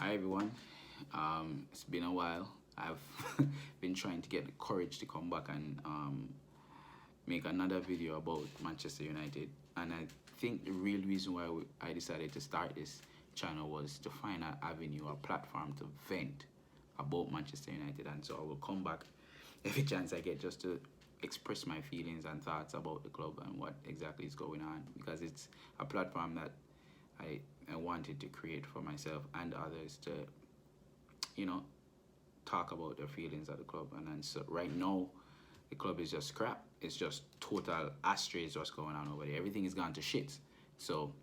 Hi everyone. It's been a while. I've been trying to get the courage to come back and make another video about Manchester United. And I think the real reason why I decided to start this channel was to find an avenue, a platform to vent about Manchester United. And so I will come back every chance I get just to express my feelings and thoughts about the club and what exactly is going on, because it's a platform that I wanted to create for myself and others to, you know, talk about their feelings at the club. And then so right now, the club is just crap. It's just total asterisk what's going on over there. Everything is gone to shit. So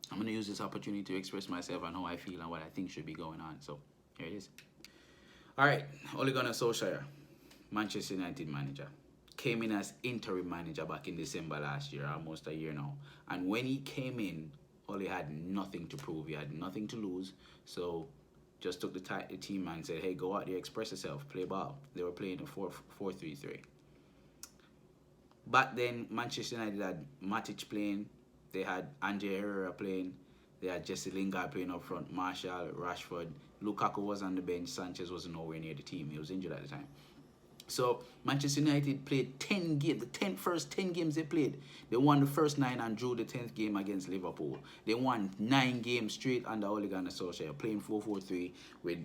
I'm gonna use this opportunity to express myself and how I feel and what I think should be going on. So here it is. All right, Ole Gunnar Solskjaer, Manchester United manager, came in as interim manager back in December last year, almost a year now. And when he came in, Ole had nothing to prove. He had nothing to lose. So just took the team and said, hey, go out there, express yourself, play ball. They were playing a 4-3-3. Back then, Manchester United had Matic playing. They had Andre Herrera playing. They had Jesse Lingard playing up front, Martial, Rashford. Lukaku was on the bench. Sanchez was nowhere near the team. He was injured at the time. So Manchester United played 10 games. The first 10 games they played, they won the first 9 and drew the 10th game against Liverpool. They won 9 games straight under Ole Gunnar Solskjaer, playing 4-4-3 with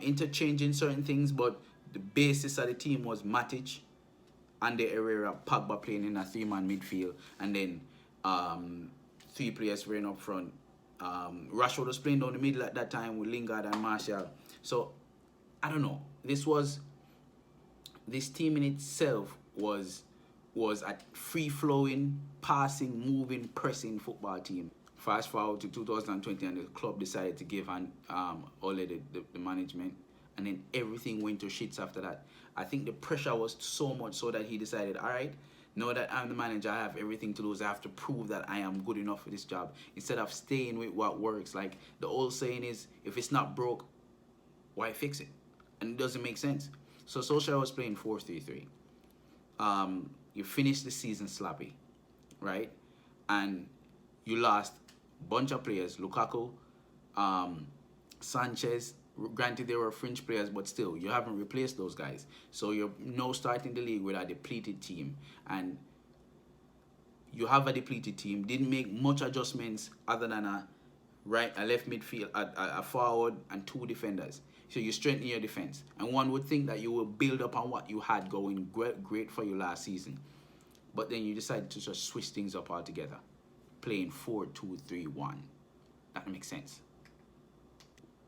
interchanging certain things, but the basis of the team was Matic, Andre Herrera, Pogba playing in a 3-man midfield, and then 3 players were in up front. Rashford was playing down the middle at that time with Lingard and Martial. So I don't know. This team in itself was a free-flowing, passing, moving, pressing football team. Fast forward to 2020 and the club decided to give Ole the management, and then everything went to shits after that. I think the pressure was so much so that he decided, all right, now that I'm the manager, I have everything to lose. I have to prove that I am good enough for this job instead of staying with what works. Like the old saying is, if it's not broke, why fix it? And it doesn't make sense. So Solskjaer was playing 4-3-3. You finished the season sloppy, right? And you lost a bunch of players. Lukaku, Sanchez. Granted, they were fringe players, but still, you haven't replaced those guys. So you're now starting the league with a depleted team. And you have a depleted team. Didn't make much adjustments other than a left midfield, a forward, and 2 defenders. So you strengthen your defense. And one would think that you will build up on what you had going great for you last season. But then you decided to just switch things up altogether. Playing 4-2-3-1. That makes sense.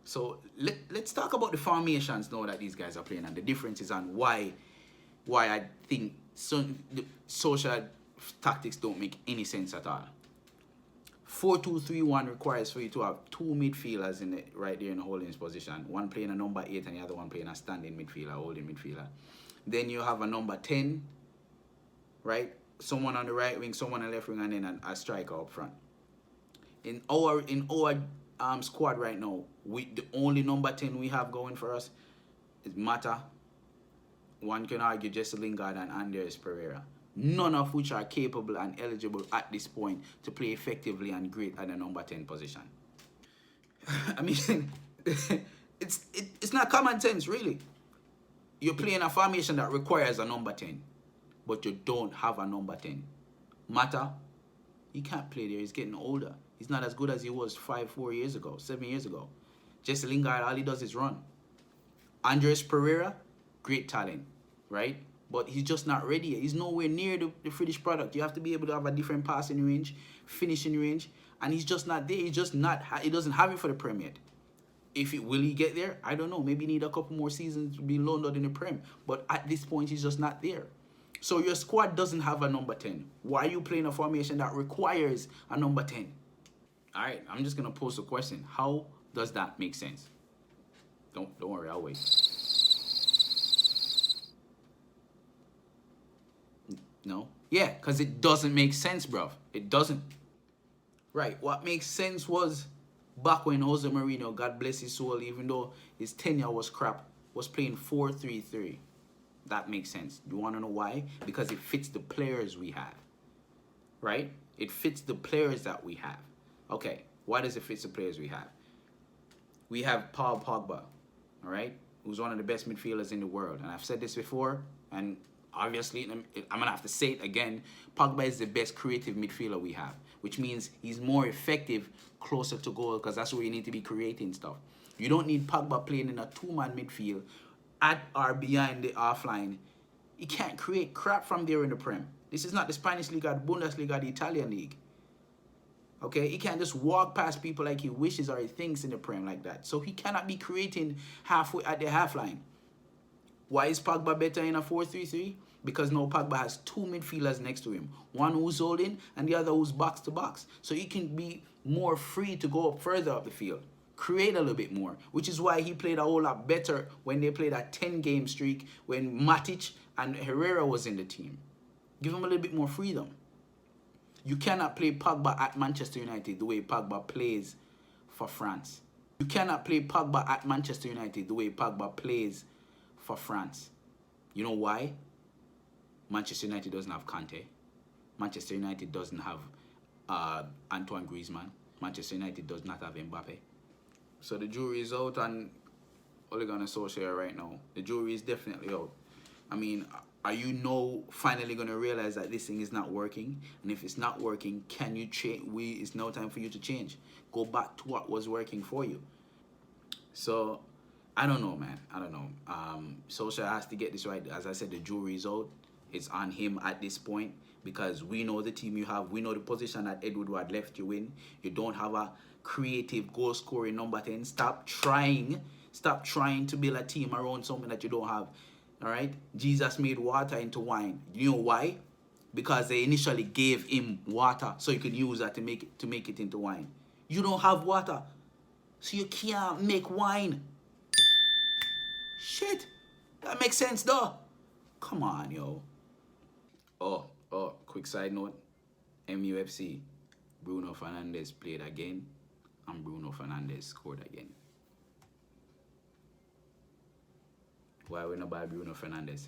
So let's talk about the formations now that these guys are playing and the differences and why I think the social tactics don't make any sense at all. 4-2-3-1 requires for you to have 2 midfielders right there in the holding position. One playing a number 8 and the other one playing a standing midfielder, holding midfielder. Then you have a number 10, right? Someone on the right wing, someone on the left wing, and then a striker up front. In our squad right now, the only number 10 we have going for us is Mata. One can argue Jesse Lingard and Andres Pereira. None of which are capable and eligible at this point to play effectively and great at the number 10 position. I mean, it's not common sense, really. You're playing a formation that requires a number 10, but you don't have a number 10. Mata, he can't play there. He's getting older. He's not as good as he was 4 years ago, 7 years ago. Jesse Lingard, all he does is run. Andres Pereira, great talent, right? But he's just not ready yet. He's nowhere near the finished product. You have to be able to have a different passing range, finishing range, and he's just not there. He's just not. He doesn't have it for the Prem yet. Will he get there? I don't know. Maybe he need a couple more seasons to be loaned out in the Prem. But at this point, he's just not there. So your squad doesn't have a number 10. Why are you playing a formation that requires a number 10? All right, I'm just gonna pose a question. How does that make sense? Don't worry, I'll wait. No? Yeah, because it doesn't make sense, bruv. It doesn't. Right, what makes sense was back when Jose Mourinho, God bless his soul, even though his tenure was crap, was playing 4-3-3. That makes sense. You want to know why? Because it fits the players we have. Right? It fits the players that we have. Okay, why does it fit the players we have? we have Paul Pogba, all right, who's one of the best midfielders in the world. And I've said this before, and obviously I'm gonna have to say it again. Pogba is the best creative midfielder we have, which means he's more effective closer to goal, because that's where you need to be creating stuff. You don't need Pogba playing in a two-man midfield at or behind the offline. He can't create crap from there in the Prem. This is not the Spanish League or the Bundesliga or the Italian League. Okay, he can't just walk past people like he wishes or he thinks in the Prem like that. So he cannot be creating halfway at the half line. Why is Pogba better in a 4-3-3? Because now Pogba has two midfielders next to him. One who's holding and the other who's box to box. So he can be more free to go up further up the field. Create a little bit more. Which is why he played a whole lot better when they played a 10-game streak when Matic and Herrera was in the team. Give him a little bit more freedom. You cannot play Pogba at Manchester United the way Pogba plays for France. You cannot play Pogba at Manchester United the way Pogba plays for France. You know why? Manchester United doesn't have Kante. Manchester United doesn't have Antoine Griezmann. Manchester United does not have Mbappe. So the jury is out on Ole Gunnar Solskjaer right now. The jury is definitely out. I mean, are you now finally going to realize that this thing is not working? And if it's not working, can you change? It's now time for you to change. Go back to what was working for you. So, I don't know, man. I don't know. Solskjaer has to get this right. As I said, the jury is out. It's on him at this point because we know the team you have. We know the position that Edward Ward left you in. You don't have a creative goal-scoring number 10. Stop trying. Stop trying to build a team around something that you don't have. All right? Jesus made water into wine. You know why? Because they initially gave him water so he could use that to make it into wine. You don't have water, so you can't make wine. Shit. That makes sense, though. Come on, yo. Oh, quick side note. MUFC. Bruno Fernandes played again, and Bruno Fernandes scored again. Why we not buy Bruno Fernandes?